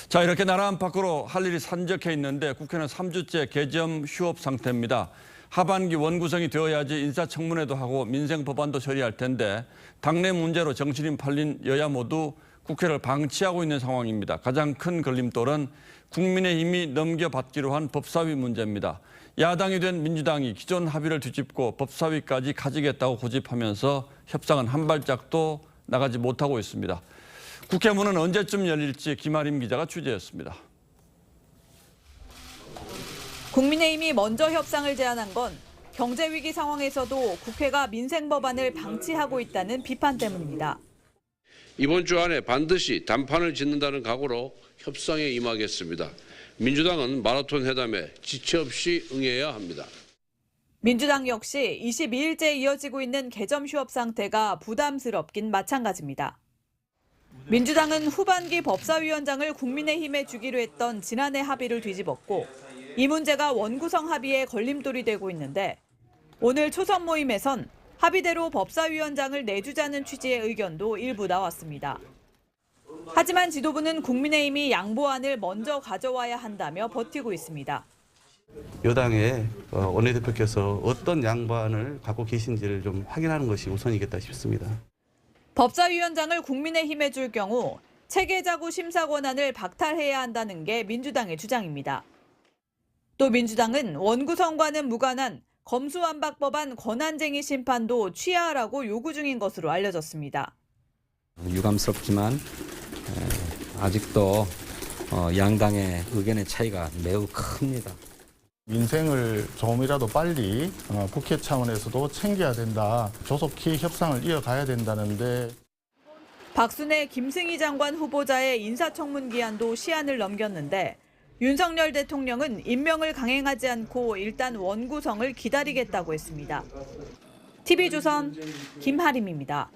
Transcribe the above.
자, 이렇게 나라 안팎으로 할 일이 산적해 있는데 국회는 3주째 개점 휴업 상태입니다. 하반기 원구성이 되어야지 인사청문회도 하고 민생 법안도 처리할 텐데 당내 문제로 정신이 팔린 여야 모두 국회를 방치하고 있는 상황입니다. 가장 큰 걸림돌은 국민의힘이 넘겨받기로 한 법사위 문제입니다. 야당이 된 민주당이 기존 합의를 뒤집고 법사위까지 가지겠다고 고집하면서 협상은 한 발짝도 나가지 못하고 있습니다. 국회 문은 언제쯤 열릴지 김아림 기자가 취재했습니다. 국민의힘이 먼저 협상을 제안한 건 경제위기 상황에서도 국회가 민생 법안을 방치하고 있다는 비판 때문입니다. 이번 주 안에 반드시 단판을 짓는다는 각오로 협상에 임하겠습니다. 민주당은 마라톤 회담에 지체 없이 응해야 합니다. 민주당 역시 22일째 이어지고 있는 개점 휴업 상태가 부담스럽긴 마찬가지입니다. 민주당은 후반기 법사위원장을 국민의힘에 주기로 했던 지난해 합의를 뒤집었고 이 문제가 원구성 합의에 걸림돌이 되고 있는데 오늘 초선 모임에선 합의대로 법사위원장을 내주자는 취지의 의견도 일부 나왔습니다. 하지만 지도부는 국민의힘이 양보안을 먼저 가져와야 한다며 버티고 있습니다. 여당의 원내대표께서 어떤 양보안을 갖고 계신지를 좀 확인하는 것이 우선이겠다 싶습니다. 법사위원장을 국민의힘에 줄 경우 체계자구 심사 권한을 박탈해야 한다는 게 민주당의 주장입니다. 또 민주당은 원구성과는 무관한 검수완박법안 권한쟁의 심판도 취하하라고 요구 중인 것으로 알려졌습니다. 유감스럽지만 아직도 양당의 의견의 차이가 매우 큽니다. 민생을 조금이라도 빨리 국회 차원에서도 챙겨야 된다. 조속히 협상을 이어가야 된다는데. 박순애, 김승희 장관 후보자의 인사청문 기한도 시한을 넘겼는데 윤석열 대통령은 임명을 강행하지 않고 일단 원구성을 기다리겠다고 했습니다. TV조선 김하림입니다.